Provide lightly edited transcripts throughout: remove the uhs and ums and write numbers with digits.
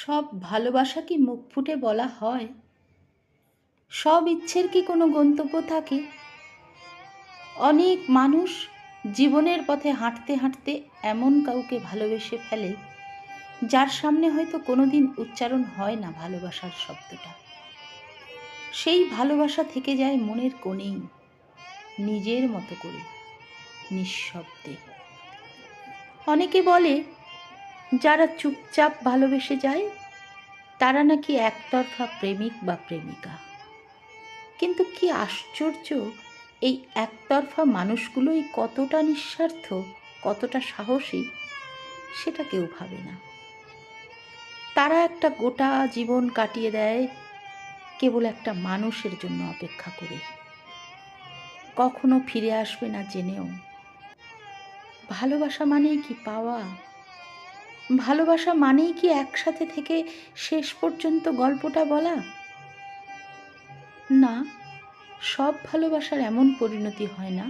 সব ভালোবাসা কি মুখ ফুটে বলা হয়? সব ইচ্ছের কি কোনো গন্তব্য থাকে? অনেক মানুষ জীবনের পথে হাঁটতে হাঁটতে এমন কাউকে ভালোবেসে ফেলে, যার সামনে হয়তো কোনোদিন উচ্চারণ হয় না ভালোবাসার শব্দটা। সেই ভালোবাসা থেকে যায় মনের কোণেই, নিজের মতো করে, নিঃশব্দে। অনেকে বলে, যারা চুপচাপ ভালোবেসে যায় তারা নাকি একতরফা প্রেমিক বা প্রেমিকা। কিন্তু কি আশ্চর্য, এই একতরফা মানুষগুলোই কতটা নিঃস্বার্থ, কতটা সাহসী, সেটা কেউ ভাবে না। তারা একটা গোটা জীবন কাটিয়ে দেয় কেবল একটা মানুষের জন্য অপেক্ষা করে, কখনো ফিরে আসবে না জেনেও। ভালোবাসা মানেই কি পাওয়া? ভালোবাসা মানেই কি একসাথে থেকে শেষ পর্যন্ত গল্পটা বলা? না, সব ভালোবাসার এমন পরিণতি হয় না।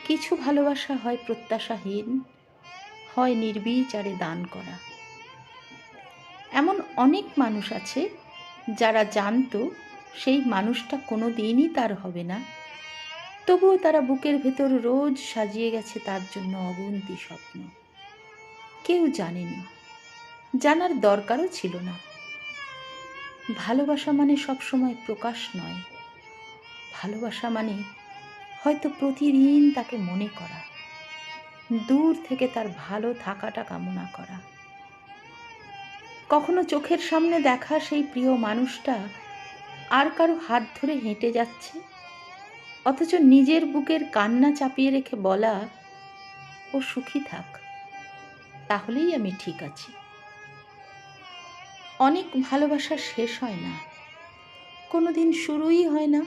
কিছু ভালোবাসা হয় প্রত্যাশাহীন, হয় নির্বিচারে দান করা। এমন অনেক মানুষ আছে যারা জানতো সেই মানুষটা কোনো দিনই তার হবে না, তবুও তারা বুকের ভেতর রোজ সাজিয়ে গেছে তার জন্য অগুন্তি স্বপ্ন। কেউ জানেনি, জানার দরকারও ছিল না। ভালোবাসা মানে সবসময় প্রকাশ নয়। ভালোবাসা মানে হয়তো প্রতিদিন তাকে মনে করা, দূর থেকে তার ভালো থাকাটা কামনা করা। কখনো চোখের সামনে দেখা সেই প্রিয় মানুষটা আর কারো হাত ধরে হেঁটে যাচ্ছে, অথচ নিজের বুকের কান্না চাপিয়ে রেখে বলা, ও সুখী থাক, তাহলেই আমি ঠিক আছি। অনেক ভালোবাসা শেষ হয় না, কোনোদিন শুরুই হয় না,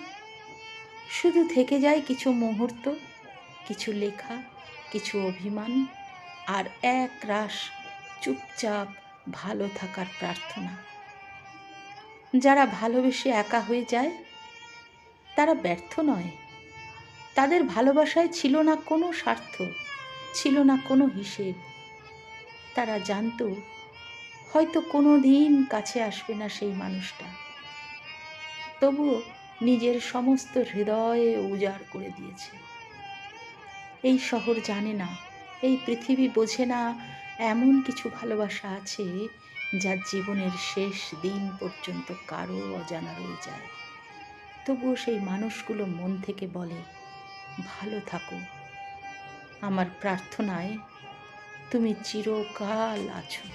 শুধু থেকে যায় কিছু মুহূর্ত, কিছু লেখা, কিছু অভিমান, আর এক রাশ চুপচাপ ভালো থাকার প্রার্থনা। যারা ভালোবেসে একা হয়ে যায় তারা ব্যর্থ নয়। তাদের ভালোবাসায় ছিল না কোনো স্বার্থ, ছিল না কোনো হিসেব। তারা জানতো হয়তো কোনো দিন কাছে আসবে না সেই মানুষটা, তবুও নিজের সমস্ত হৃদয়ে উজাড় করে দিয়েছে। এই শহর জানে না, এই পৃথিবী বোঝে না, এমন কিছু ভালোবাসা আছে যা জীবনের শেষ দিন পর্যন্ত কারো অজানা রয়ে যায়। তবুও সেই মানুষগুলো মন থেকে বলে, ভালো থাকো, আমার প্রার্থনায় তুমি চিরকাল আছো।